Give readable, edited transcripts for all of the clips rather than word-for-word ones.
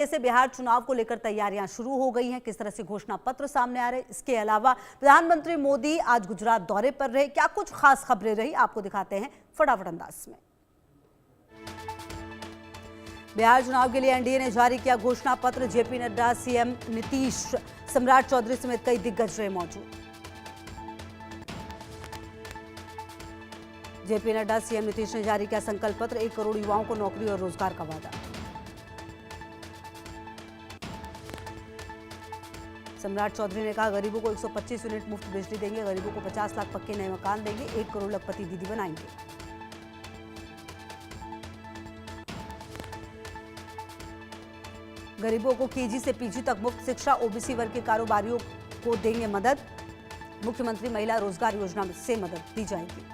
से बिहार चुनाव को लेकर तैयारियां शुरू हो गई हैं। किस तरह से घोषणा पत्र सामने आ रहे हैं, इसके अलावा प्रधानमंत्री मोदी आज गुजरात दौरे पर रहे, क्या कुछ खास खबरें रही, आपको दिखाते हैं फटाफट अंदाज में। बिहार चुनाव के लिए एनडीए ने जारी किया घोषणा पत्र। जेपी नड्डा, सीएम नीतीश, सम्राट चौधरी समेत कई दिग्गज रहे मौजूद। जेपी नड्डा, सीएम नीतीश ने जारी किया संकल्प पत्र। 1 करोड़ युवाओं को नौकरी और रोजगार का वादा। सम्राट चौधरी ने कहा, गरीबों को 125 यूनिट मुफ्त बिजली देंगे, गरीबों को 50 लाख पक्के नए मकान देंगे, 1 करोड़ लखपति दीदी बनाएंगे। गरीबों को केजी से पीजी तक मुफ्त शिक्षा, ओबीसी वर्ग के कारोबारियों को देंगे मदद। मुख्यमंत्री महिला रोजगार योजना से मदद दी जाएगी।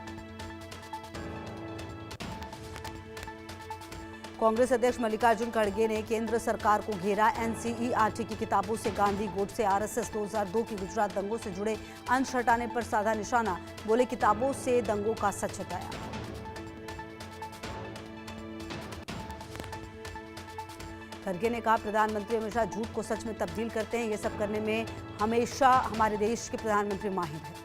कांग्रेस अध्यक्ष मल्लिकार्जुन खड़गे ने केंद्र सरकार को घेरा। एनसीईआरटी की किताबों से गांधी, गोडसे, आरएसएस 2002 की गुजरात दंगों से जुड़े अंश हटाने पर साधा निशाना। बोले, किताबों से दंगों का सच हटाया। खड़गे ने कहा, प्रधानमंत्री हमेशा झूठ को सच में तब्दील करते हैं, ये सब करने में हमेशा हमारे देश के प्रधानमंत्री माहिर हैं।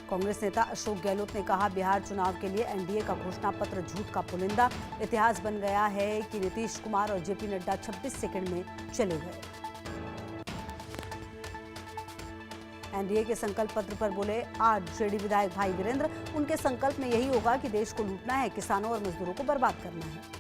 कांग्रेस नेता अशोक गहलोत ने कहा, बिहार चुनाव के लिए एनडीए का घोषणा पत्र झूठ का पुलिंदा। इतिहास बन गया है कि नीतीश कुमार और जेपी नड्डा 26 सेकंड में चले गए। एनडीए के संकल्प पत्र पर बोले आरजेडी विधायक भाई वीरेंद्र, उनके संकल्प में यही होगा कि देश को लूटना है, किसानों और मजदूरों को बर्बाद करना है।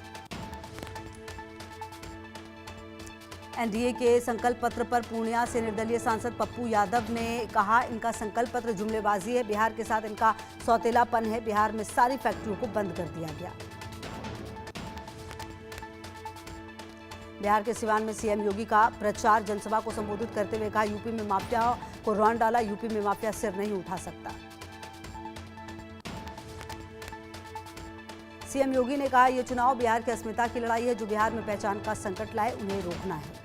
एनडीए के संकल्प पत्र पर पूर्णिया से निर्दलीय सांसद पप्पू यादव ने कहा, इनका संकल्प पत्र जुमलेबाजी है, बिहार के साथ इनका सौतेलापन है, बिहार में सारी फैक्ट्रियों को बंद कर दिया गया। बिहार के सिवान में सीएम योगी का प्रचार, जनसभा को संबोधित करते हुए कहा, यूपी में माफिया को रौंद डाला, यूपी में माफिया सिर नहीं उठा सकता। सीएम योगी ने कहा, यह चुनाव बिहार की अस्मिता की लड़ाई है, जो बिहार में पहचान का संकट लाए उन्हें रोकना है।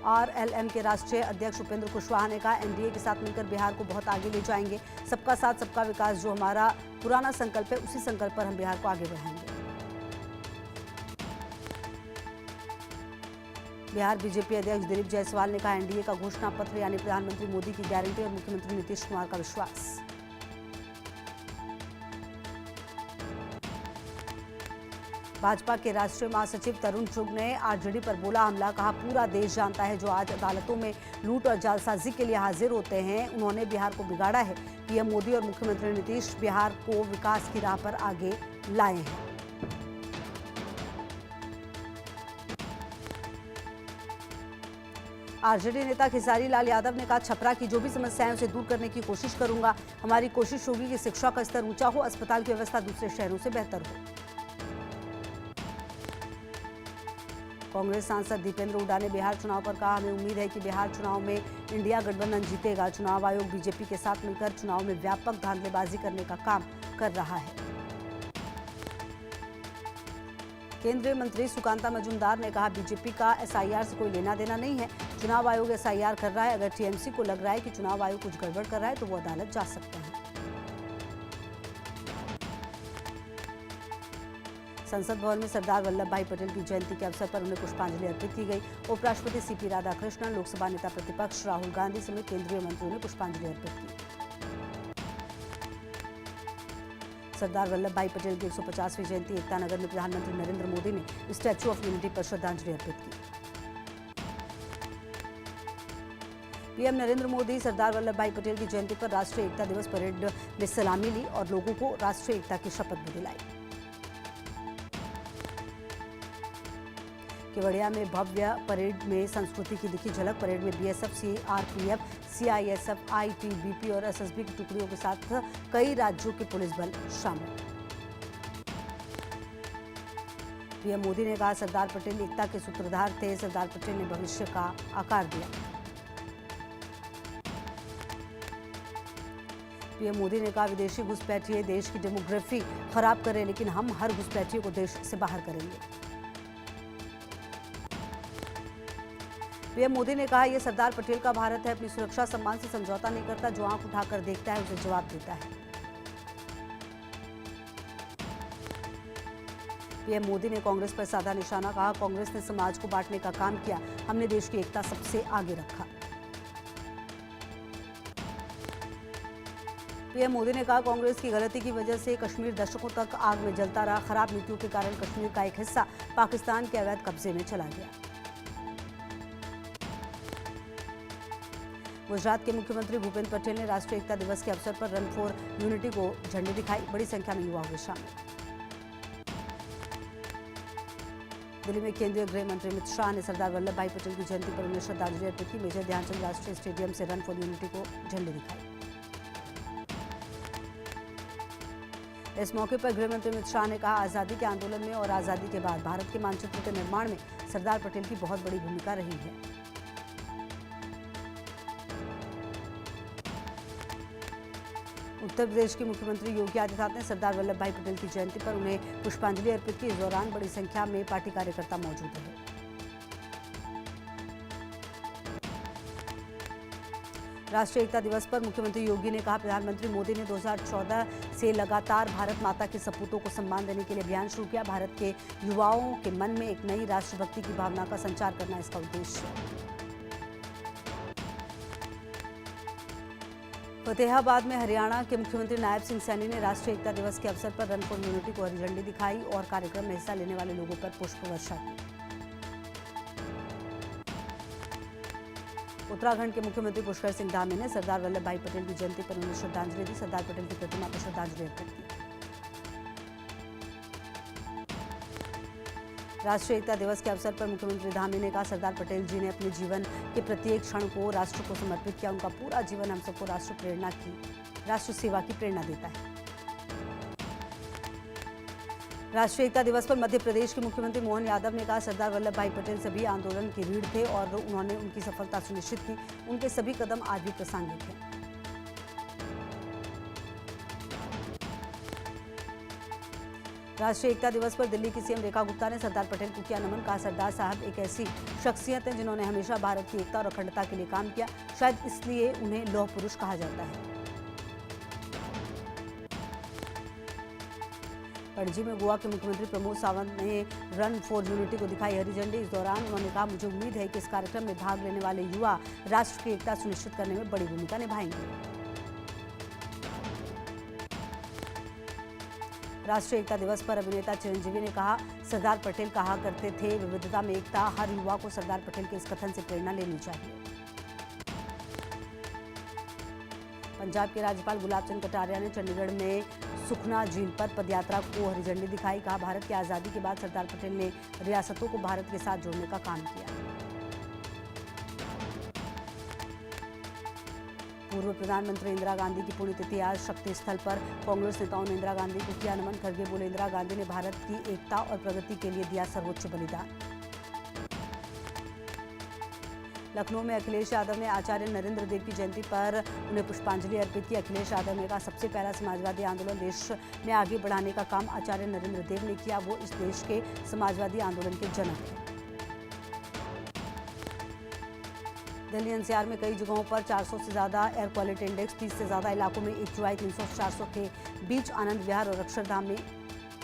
आरएलएम के राष्ट्रीय अध्यक्ष उपेंद्र कुशवाहा ने कहा, एनडीए के साथ मिलकर बिहार को बहुत आगे ले जाएंगे। सबका साथ सबका विकास जो हमारा पुराना संकल्प है, उसी संकल्प पर हम बिहार को आगे बढ़ाएंगे। बिहार बीजेपी अध्यक्ष दिलीप जायसवाल ने कहा, एनडीए का घोषणा पत्र यानी प्रधानमंत्री मोदी की गारंटी और मुख्यमंत्री नीतीश कुमार का विश्वास। भाजपा के राष्ट्रीय महासचिव तरुण चुग ने आरजेडी पर बोला हमला, कहा, पूरा देश जानता है जो आज अदालतों में लूट और जालसाजी के लिए हाजिर होते हैं, उन्होंने बिहार को बिगाड़ा है। पीएम मोदी और मुख्यमंत्री नीतीश बिहार को विकास की राह पर आगे लाए हैं। आरजेडी नेता खेसारी लाल यादव ने कहा, छपरा की जो भी समस्याएं उसे दूर करने की कोशिश करूंगा। हमारी कोशिश होगी कि शिक्षा का स्तर ऊंचा हो, अस्पताल की व्यवस्था दूसरे शहरों से बेहतर हो। कांग्रेस सांसद दीपेंद्र हुड्डा ने बिहार चुनाव पर कहा, हमें उम्मीद है कि बिहार चुनाव में इंडिया गठबंधन जीतेगा। चुनाव आयोग बीजेपी के साथ मिलकर चुनाव में व्यापक धांधलेबाजी करने का काम कर रहा है। केंद्रीय मंत्री सुकांता मजूमदार ने कहा, बीजेपी का एसआईआर से कोई लेना देना नहीं है। चुनाव आयोग एसआईआर कर रहा है, अगर टीएमसी को लग रहा है कि चुनाव आयोग कुछ गड़बड़ कर रहा है तो वो अदालत जा सकता है। संसद भवन में सरदार वल्लभ भाई पटेल की जयंती के अवसर पर उन्हें पुष्पांजलि अर्पित की गई। उपराष्ट्रपति सीपी राधाकृष्णन, लोकसभा नेता प्रतिपक्ष राहुल गांधी समेत केंद्रीय मंत्रियों ने पुष्पांजलि अर्पित की। सरदार वल्लभ भाई पटेल की 150वीं जयंती एकता नगर में प्रधानमंत्री नरेंद्र मोदी ने स्टैच्यू ऑफ यूनिटी पर श्रद्धांजलि अर्पित की। पीएम नरेंद्र मोदी सरदार वल्लभ भाई पटेल की जयंती पर राष्ट्रीय एकता दिवस परेड में सलामी ली और लोगों को राष्ट्रीय एकता की शपथ भी दिलाई। केवड़िया में भव्य परेड में संस्कृति की दिखी झलक। परेड में बीएसएफ, सीआरपीएफ, सीआईएसएफ, आईटीबीपी और एसएसबी की टुकड़ियों के साथ कई राज्यों के पुलिस बल शामिल। पीएम मोदी ने कहा, सरदार पटेल एकता के सूत्रधार थे, सरदार पटेल ने भविष्य का आकार दिया। पीएम मोदी ने कहा, विदेशी घुसपैठिए देश की डेमोग्राफी खराब करें, लेकिन हम हर घुसपैठिए को देश से बाहर करेंगे। पीएम मोदी ने कहा, यह सरदार पटेल का भारत है, अपनी सुरक्षा सम्मान से समझौता नहीं करता, जो आंख उठाकर देखता है उसे जवाब देता है। पीएम मोदी ने कांग्रेस पर साधा निशाना, कहा कांग्रेस ने समाज को बांटने का काम किया, हमने देश की एकता सबसे आगे रखा। पीएम मोदी ने कहा, कांग्रेस की गलती की वजह से कश्मीर दशकों तक आग में जलता रहा, खराब नीतियों के कारण कश्मीर का एक हिस्सा पाकिस्तान के अवैध कब्जे में चला गया। गुजरात के मुख्यमंत्री भूपेंद्र पटेल ने राष्ट्रीय एकता दिवस के अवसर पर रन फॉर यूनिटी को झंडी दिखाई, बड़ी संख्या में युवा हुए शामिल। दिल्ली में केंद्रीय गृह मंत्री अमित शाह ने सरदार वल्लभ भाई पटेल की जयंती पर उन्हें श्रद्धांजलि अर्पित की। मेजर ध्यानचंद राष्ट्रीय स्टेडियम से रन फॉर यूनिटी को झंडी दिखाई। इस मौके पर गृह मंत्री अमित शाह ने कहा, आजादी के आंदोलन में और आजादी के बाद भारत के मानचित्र के निर्माण में सरदार पटेल की बहुत बड़ी भूमिका रही है। उत्तर प्रदेश के मुख्यमंत्री योगी आदित्यनाथ ने सरदार वल्लभ भाई पटेल की जयंती पर उन्हें पुष्पांजलि अर्पित की। इस दौरान बड़ी संख्या में पार्टी कार्यकर्ता मौजूद रहे। राष्ट्रीय एकता दिवस पर मुख्यमंत्री योगी ने कहा, प्रधानमंत्री मोदी ने 2014 से लगातार भारत माता के सपूतों को सम्मान देने के लिए अभियान शुरू किया। भारत के युवाओं के मन में एक नई राष्ट्रभक्ति की भावना का संचार करना इसका उद्देश्य है। फतेहाबाद में हरियाणा के मुख्यमंत्री नायब सिंह सैनी ने राष्ट्रीय एकता दिवस के अवसर पर रन फॉर यूनिटी को हरी झंडी दिखाई और कार्यक्रम में हिस्सा लेने वाले लोगों पर पुष्प वर्षा की। उत्तराखंड के मुख्यमंत्री पुष्कर सिंह धामी ने सरदार वल्लभ भाई पटेल की जयंती पर उन्हें श्रद्धांजलि दी। सरदार पटेल की प्रतिमा पर श्रद्धांजलि अर्पित की। राष्ट्रीय एकता दिवस के अवसर पर मुख्यमंत्री धामी ने कहा, सरदार पटेल जी ने अपने जीवन के प्रत्येक क्षण को राष्ट्र को समर्पित किया। उनका पूरा जीवन हम सबको राष्ट्र सेवा की प्रेरणा देता है। राष्ट्रीय एकता दिवस पर मध्य प्रदेश के मुख्यमंत्री मोहन यादव ने कहा, सरदार वल्लभ भाई पटेल सभी आंदोलन की रीढ़ थे और उन्होंने उनकी सफलता सुनिश्चित की। उनके सभी कदम आज भी प्रासंगिक हैं। राष्ट्रीय एकता दिवस पर दिल्ली की सीएम रेखा गुप्ता ने सरदार पटेल को किया नमन, कहा सरदार साहब एक ऐसी शख्सियत है जिन्होंने हमेशा भारत की एकता और अखंडता के लिए काम किया, शायद इसलिए उन्हें लौह पुरुष कहा जाता है। पणजी में गोवा के मुख्यमंत्री प्रमोद सावंत ने रन फॉर यूनिटी को दिखाई हरी झंडी। इस दौरान उन्होंने कहा, मुझे उम्मीद है कि इस कार्यक्रम में भाग लेने वाले युवा राष्ट्र की एकता सुनिश्चित करने में बड़ी भूमिका निभाएंगे। राष्ट्रीय एकता दिवस पर अभिनेता चिरंजीवी ने कहा, सरदार पटेल कहा करते थे, विविधता में एकता। हर युवा को सरदार पटेल के इस कथन से प्रेरणा लेनी चाहिए। पंजाब के राज्यपाल गुलाब चंद कटारिया ने चंडीगढ़ में सुखना झील पर पदयात्रा को हरी झंडी दिखाई। कहा, भारत की आज़ादी के बाद सरदार पटेल ने रियासतों को भारत के साथ जोड़ने का काम किया। पूर्व प्रधानमंत्री इंदिरा गांधी की पुण्यतिथि आज शक्ति स्थल पर कांग्रेस नेताओं ने इंदिरा गांधी को किया नमन। खड़गे बोले, इंदिरा गांधी ने भारत की एकता और प्रगति के लिए दिया सर्वोच्च बलिदान। लखनऊ में अखिलेश यादव ने आचार्य नरेंद्र देव की जयंती पर उन्हें पुष्पांजलि अर्पित की। अखिलेश यादव ने कहा, सबसे पहला समाजवादी आंदोलन देश में आगे बढ़ाने का काम आचार्य नरेंद्र देव ने किया। वो इस देश के समाजवादी आंदोलन के जनक हैं। दिल्ली एनसीआर में कई जगहों पर 400 से ज़्यादा एयर क्वालिटी इंडेक्स, 30 से ज़्यादा इलाकों में AQI 300 से 400 के बीच। आनंद विहार और अक्षरधाम में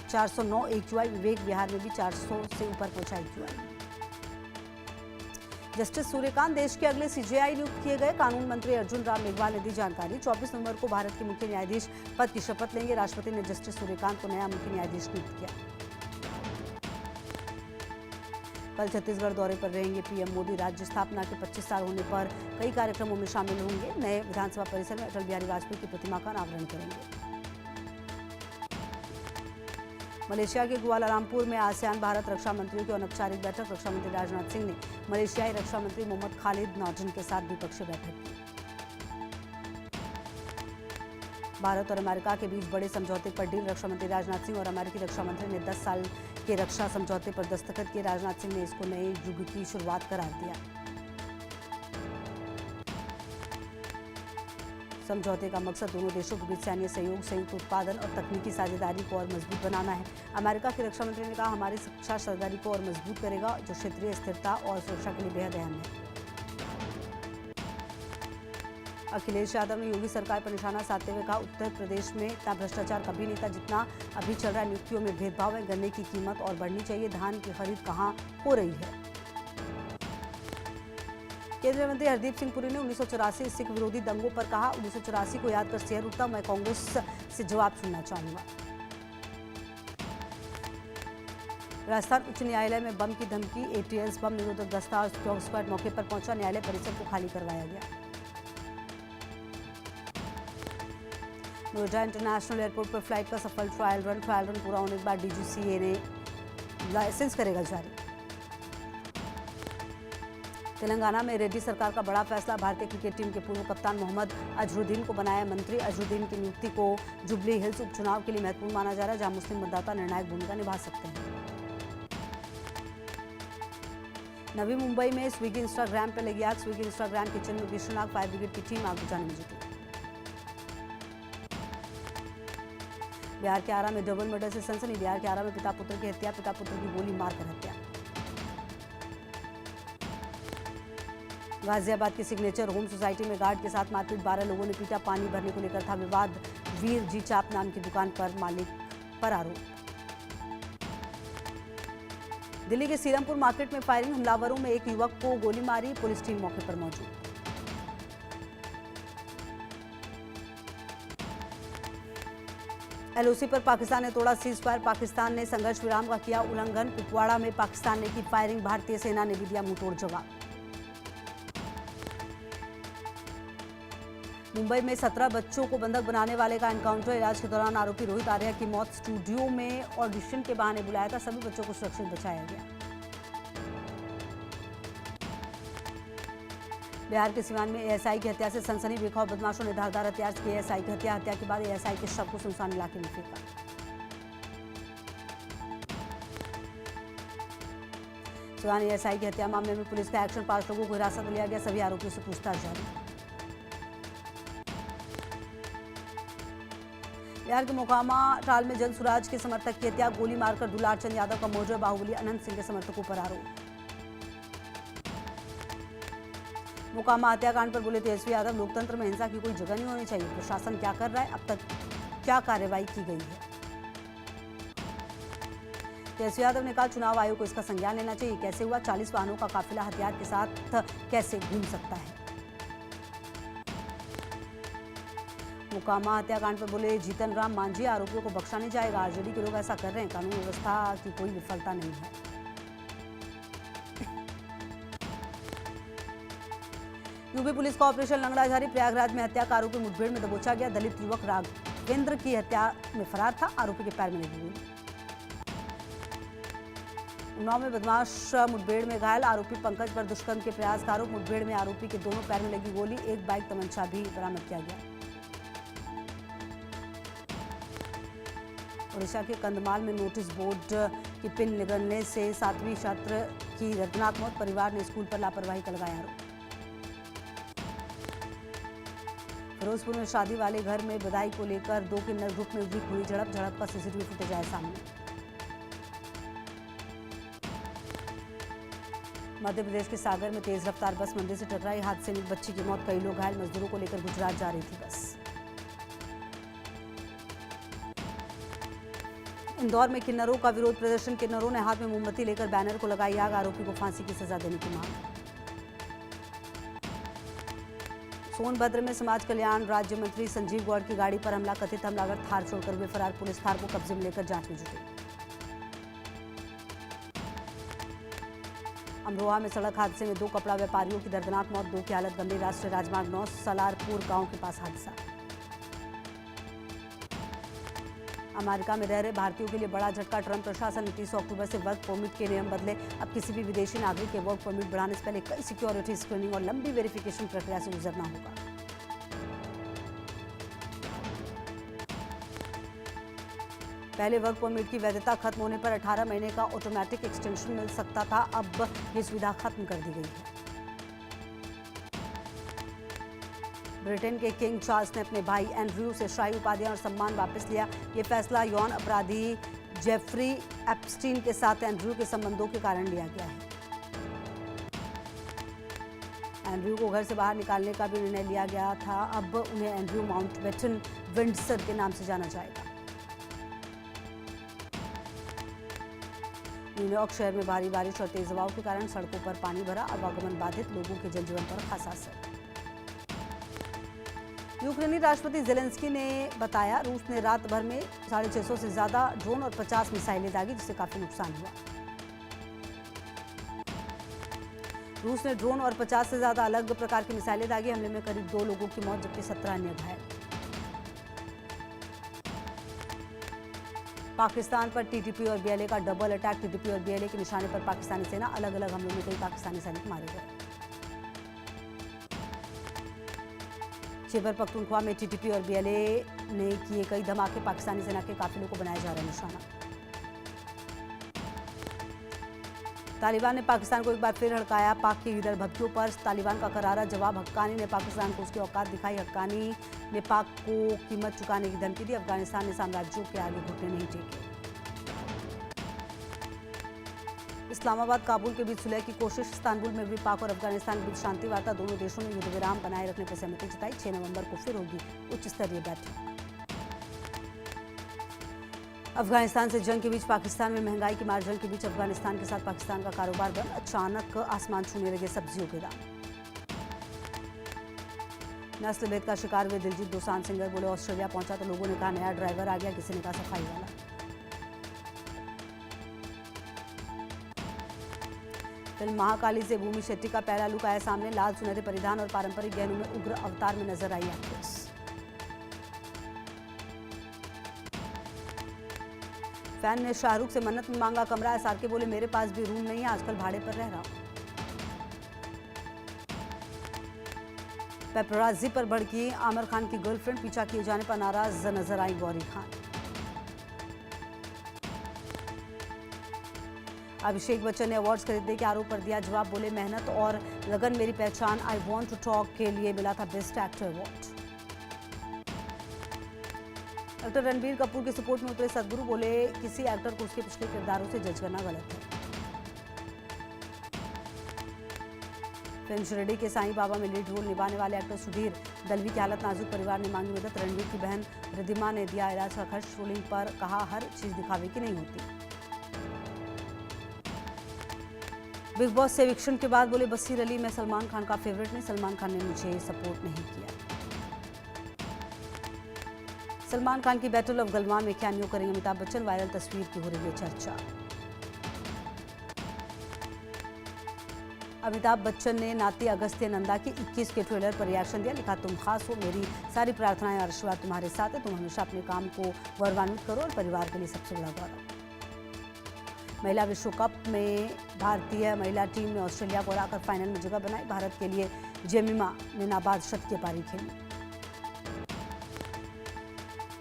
409 AQI, विवेक विहार में भी 400 से ऊपर पहुंचा AQI। जस्टिस सूर्यकांत देश के अगले CJI नियुक्त किए गए। कानून मंत्री अर्जुन राम मेघवाल ने दी जानकारी। 24 नवंबर को भारत के मुख्य न्यायाधीश पद की शपथ लेंगे। राष्ट्रपति ने जस्टिस सूर्यकांत को नया मुख्य न्यायाधीश नियुक्त किया। कल छत्तीसगढ़ दौरे पर रहेंगे पीएम मोदी। राज्य स्थापना के 25 साल होने पर कई कार्यक्रमों में शामिल होंगे। नए विधानसभा परिसर में अटल बिहारी वाजपेयी की प्रतिमा का अनावरण करेंगे। मलेशिया के कुआलालंपुर में आसियान भारत रक्षा मंत्रियों की अनौपचारिक बैठक। रक्षा मंत्री राजनाथ सिंह ने मलेशियाई रक्षा मंत्री मोहम्मद खालिद नौजिन के साथ द्विपक्षीय बैठक की। भारत और अमेरिका के बीच बड़े समझौते पर डील। रक्षा मंत्री राजनाथ सिंह और अमेरिकी रक्षा मंत्री ने 10 साल के रक्षा समझौते पर दस्तखत किए। राजनाथ सिंह ने इसको नए युग की शुरुआत करार दिया। समझौते का मकसद दोनों देशों के बीच सैन्य सहयोग, संयुक्त उत्पादन और तकनीकी साझेदारी को और मजबूत बनाना है। अमेरिका के रक्षा मंत्री ने कहा, हमारी रक्षा साझेदारी को और मजबूत करेगा, जो क्षेत्रीय स्थिरता और सुरक्षा के लिए बेहद अहम है। अखिलेश यादव ने योगी सरकार पर निशाना साधते हुए कहा, उत्तर प्रदेश में इतना भ्रष्टाचार कभी नहीं था जितना अभी चल रहा है। नियुक्तियों में भेदभाव है, गन्ने की कीमत और बढ़नी चाहिए, धान की खरीद कहाँ हो रही है। केंद्रीय मंत्री हरदीप सिंह पुरी ने 1984 सिख विरोधी दंगों पर कहा, 1984 को याद कर सिर उठता, मैं कांग्रेस से जवाब सुनना चाहूंगा। राजस्थान उच्च न्यायालय में बम की धमकी, एटीएस बम निरोधक दस्ता और डॉग स्क्वाड मौके पर पहुंचा, न्यायालय परिसर को खाली करवाया गया। नोएडा इंटरनेशनल एयरपोर्ट पर फ्लाइट का सफल ट्रायल रन पूरा होने के बाद डीजीसीए ने लाइसेंस करेगा जारी। तेलंगाना में रेड्डी सरकार का बड़ा फैसला, भारतीय क्रिकेट टीम के पूर्व कप्तान मोहम्मद अजहरुद्दीन को बनाया मंत्री। अजहरुद्दीन की नियुक्ति को जुबली हिल्स उपचुनाव के लिए महत्वपूर्ण माना जा रहा है, जहां मुस्लिम मतदाता निर्णायक भूमिका निभा सकते हैं। नवी मुंबई में स्विगी इंस्टाग्राम पर लगी आग, स्विगी इंस्टाग्राम किचन में भीषण आग, फायर ब्रिगेड की टीम आग बुझाने में जुटी। बिहार के आरा में डबल मर्डर से सनसनी, बिहार के आरा में पिता पुत्र की हत्या, पिता पुत्र की गोली मारकर हत्या। गाजियाबाद की सिग्नेचर होम सोसाइटी में गार्ड के साथ मारपीट, 12 लोगों ने पीटा, पानी भरने को लेकर था विवाद, वीर जी चाप नाम की दुकान पर मालिक पर आरोप। दिल्ली के सीरमपुर मार्केट में फायरिंग, हमलावरों में एक युवक को गोली मारी, पुलिस टीम मौके पर मौजूद। एलओसी पर पाकिस्तान ने तोड़ा सीजफायर, पाकिस्तान ने संघर्ष विराम का किया उल्लंघन, कुपवाड़ा में पाकिस्तान ने की फायरिंग, भारतीय सेना ने भी दिया मुंहतोड़ जवाब। मुंबई में 17 बच्चों को बंधक बनाने वाले का एनकाउंटर, इलाज के दौरान आरोपी रोहित आर्या की मौत, स्टूडियो में ऑडिशन के बहाने बुलाया था, सभी बच्चों को सुरक्षित बचाया गया। बिहार के सिवान में एएसआई की हत्या से सनसनी, बेखौफ बदमाशों ने धारदार हथियार से की एएसआई की हत्या, के बाद एएसआई के शव को सुनसान इलाके में फेंका। सिवान एएसआई की हत्या मामले में पुलिस का एक्शन, 5 लोगों को हिरासत में लिया गया, सभी आरोपियों से पूछताछ जारी। बिहार के मोकामा टाल में जनसुराज के समर्थक की हत्या, गोली मारकर दुलार चंद यादव का मर्डर, बाहुबली अनंत सिंह के समर्थकों पर आरोप। मोकामा हत्याकांड पर बोले तेजस्वी यादव, लोकतंत्र में हिंसा की कोई जगह नहीं होनी चाहिए, प्रशासन क्या कर रहा है, अब तक क्या कार्रवाई की गई है। तेजस्वी यादव ने कहा, चुनाव आयोग को इसका संज्ञान लेना चाहिए, कैसे हुआ, 40 वाहनों का काफिला हथियार के साथ कैसे घूम सकता है। मोकामा हत्याकांड पर बोले जीतन राम मांझी, आरोपियों को बख्शा नहीं जाएगा, आरजेडी के लोग ऐसा कर रहे हैं, कानून व्यवस्था की कोई विफलता नहीं है। यूपी पुलिस का ऑपरेशन लंगड़ा जारी, प्रयागराज में हत्या का आरोपी मुठभेड़ में दबोचा गया, दलित युवक राघवेंद्र की हत्या में फरार था, आरोपी के पैर में लगी गोली। उन्नाव में बदमाश मुठभेड़ में घायल, आरोपी पंकज पर दुष्कर्म के प्रयास का आरोप, मुठभेड़ में आरोपी के दोनों पैर में लगी गोली, एक बाइक तमंचा भी बरामद किया गया। ओडिशा के कंधमाल में नोटिस बोर्ड की पिन निगलने से 7वीं छात्र की दर्दनाक मौत, परिवार ने स्कूल पर लापरवाही का लगाया आरोप। फिरोजपुर में शादी वाले घर में बधाई को लेकर 2 किन्नर ग्रुप में हुई झड़प का सीसीटीवी फुटेज आया सामने। मध्य प्रदेश के सागर में तेज रफ्तार बस मंदिर से टकराई, हादसे में एक बच्ची की मौत, कई लोग घायल, मजदूरों को लेकर गुजरात जा रही थी बस। इंदौर में किन्नरों का विरोध प्रदर्शन, किन्नरों ने हाथ में मोमबत्ती लेकर बैनर को लगाई आग, आरोपी को फांसी की सजा देने की मांग। सोनभद्र में समाज कल्याण राज्य मंत्री संजीव गौड़ की गाड़ी पर हमला, कथित हमलावर थार छोड़कर हुए फरार, पुलिस थार को कब्जे में लेकर जांच में जुटी। अमरोहा में सड़क हादसे में 2 कपड़ा व्यापारियों की दर्दनाक मौत, 2 की हालत गंभीर, राष्ट्रीय राजमार्ग 9 सलारपुर गांव के पास हादसा। अमेरिका में रह रहे भारतीयों के लिए बड़ा झटका, ट्रंप प्रशासन ने 30 अक्टूबर से वर्क परमिट के नियम बदले, अब किसी भी विदेशी नागरिक के वर्क परमिट बढ़ाने से पहले कई सिक्योरिटी स्क्रीनिंग और लंबी वेरिफिकेशन प्रक्रिया से गुजरना होगा। पहले वर्क परमिट की वैधता खत्म होने पर 18 महीने का ऑटोमेटिक एक्सटेंशन मिल सकता था, अब ये सुविधा खत्म कर दी गई है। ब्रिटेन के किंग चार्ल्स ने अपने भाई एंड्रयू से शाही उपाधियां और सम्मान वापस लिया, ये फैसला यौन अपराधी जेफरी एप्स्टीन के साथ एंड्रयू के संबंधों के कारण लिया गया है। एंड्रयू को घर से बाहर निकालने का भी निर्णय लिया गया था। अब उन्हें एंड्रयू माउंटबेटन विंडसर के नाम से जाना जाएगा। न्यूयॉर्क शहर में भारी बारिश और तेज हवाओं के कारण सड़कों पर पानी भरा, आवागमन बाधित, लोगों के जनजीवन पर खासा असर। यूक्रेनी राष्ट्रपति जेलेंस्की ने बताया रूस ने रात भर में 650 से ज्यादा ड्रोन और 50 मिसाइलें दागी, जिससे काफी नुकसान हुआ। रूस ने ड्रोन और 50 से ज्यादा अलग प्रकार की मिसाइलें दागी। हमले में करीब 2 लोगों की मौत जबकि 17 अन्य घायल। पाकिस्तान पर टीटीपी और बीएलए का डबल अटैक। टीटीपी और बीएलए के निशाने पर पाकिस्तानी सेना, अलग अलग हमलों में कई पाकिस्तानी सैनिक मारे गए। खैबर पख्तूनख्वा में टीटीपी और बीएलए ने किए कई धमाके, पाकिस्तानी सेना के काफिलों को बनाया जा रहा है निशाना। तालिबान ने पाकिस्तान को एक बार फिर हड़काया। पाक की लीडर भपकियों पर तालिबान का करारा जवाब। हक्कानी ने पाकिस्तान को उसकी औकात दिखाई। हक्कानी ने पाक को कीमत चुकाने की धमकी दी। अफगानिस्तान ने साम्राज्यों के आगे घुटने नहीं टेके। इस्लामाबाद काबुल के बीच सुलह की कोशिश। इस्तांबुल में भी पाक और अफगानिस्तान के बीच शांति वार्ता। दोनों देशों ने युद्ध विराम बनाए रखने पर सहमति जताई। 6 नवंबर को फिर होगी उच्च स्तरीय बैठक। अफगानिस्तान से जंग के बीच पाकिस्तान में महंगाई की मार। जंग के बीच अफगानिस्तान के साथ पाकिस्तान का कारोबार बंद। अचानक आसमान छूने लगे सब्जियों के दाम। नस्ल भेद का शिकार हुए दिलजीत दोसांझ सिंगर बोले ऑस्ट्रेलिया पहुंचा तो लोगों ने कहा नया ड्राइवर आ गया, किसी ने कहा सफाई वाला। फिल्म महाकाली से भूमि शेट्टी का पहला लुक आया सामने। लाल सुनहरे परिधान और पारंपरिक गहनों में उग्र अवतार में नजर आई एक्ट्रेस। फैन ने शाहरुख से मन्नत में मांगा कमरा। एसआरके बोले मेरे पास भी रूम नहीं है, आजकल भाड़े पर रह रहा हूं। पेपराजी पर भड़की आमिर खान की गर्लफ्रेंड। पीछा किए जाने पर नाराज नजर आई गौरी खान। अभिषेक बच्चन ने अवार्ड्स खरीदने के आरोप पर दिया जवाब। बोले मेहनत और लगन मेरी पहचान। आई वॉन्ट टू टॉक के लिए मिला था best actor award. Actor Ranbir Kapoor के सपोर्ट में उतरे सदगुरु। बोले किसी एक्टर को उसके पिछले किरदारों से जज करना गलत है। फिल्म शिरडी के साईं बाबा में लीड रोल निभाने वाले एक्टर सुधीर दलवी की हालत नाजुक। परिवार ने मांगी मदद। रणबीर की बहन रिद्धिमा ने दिया इलाज का खर्च। रोलिंग पर कहा हर चीज दिखावे की नहीं होती। बिग बॉस से एविक्शन के बाद बोले बसीर अली मैं सलमान खान का फेवरेट नहीं, सलमान खान ने मुझे सपोर्ट नहीं किया। सलमान खान की बैटल ऑफ गलवान में कैमियो करेंगे अमिताभ बच्चन। वायरल तस्वीर की हो रही है चर्चा। अमिताभ बच्चन ने नाती अगस्त्य नंदा की 21 के ट्रेलर पर रिएक्शन दिया। लिखा तुम खास हो, मेरी सारी प्रार्थनाएं और आशीर्वाद तुम्हारे साथ है। तुम हमेशा अपने काम को गौरवान्वित करो और परिवार के लिए सबसे बड़ा गौरव। महिला विश्व कप में भारतीय महिला टीम ने ऑस्ट्रेलिया को हराकर फाइनल में जगह बनाई। भारत के लिए जेमिमा ने नाबाद शतकीय पारी खेली।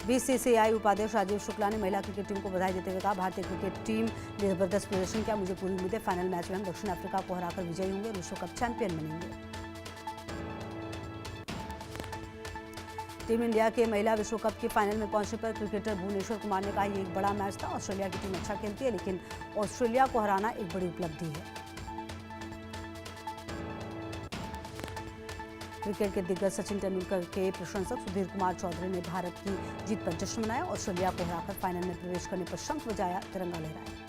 बीसीसीआई उपाध्यक्ष राजीव शुक्ला ने महिला क्रिकेट टीम को बधाई देते हुए कहा भारतीय क्रिकेट टीम ने जबरदस्त प्रदर्शन किया। मुझे पूरी उम्मीद है फाइनल मैच में हम दक्षिण अफ्रीका को हराकर विजयी होंगे, विश्व कप चैंपियन बनेंगे। टीम इंडिया के महिला विश्व कप के फाइनल में पहुंचने पर क्रिकेटर भुवनेश्वर कुमार ने कहा ये एक बड़ा मैच था। ऑस्ट्रेलिया की टीम अच्छा खेलती है लेकिन ऑस्ट्रेलिया को हराना एक बड़ी उपलब्धि है। क्रिकेट के दिग्गज सचिन तेंदुलकर के प्रशंसक सुधीर कुमार चौधरी ने भारत की जीत पर जश्न मनाया। ऑस्ट्रेलिया को हराकर फाइनल में प्रवेश करने पर शंख बजाया, तिरंगा लहराया।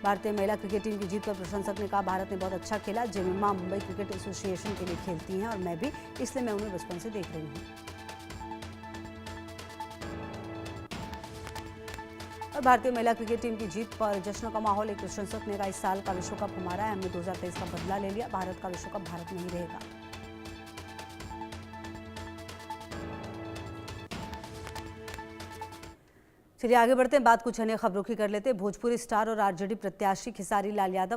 भारतीय महिला क्रिकेट टीम की जीत पर प्रशंसक ने कहा भारत ने बहुत अच्छा खेला। जेमिमा मुंबई क्रिकेट एसोसिएशन के लिए खेलती हैं और मैं भी, इसलिए मैं उन्हें बचपन से देख रही हूँ। और भारतीय महिला क्रिकेट टीम की जीत पर जश्न का माहौल। एक प्रशंसक ने कहा इस साल का विश्व कप हमारा है, हमने 2023 का बदला ले लिया। भारत का विश्व कप भारत में ही रहेगा। चलिए आगे बढ़ते हैं, बात कुछ अन्य खबरों की कर लेते हैं। भोजपुरी स्टार और आरजेडी प्रत्याशी खेसारी लाल यादव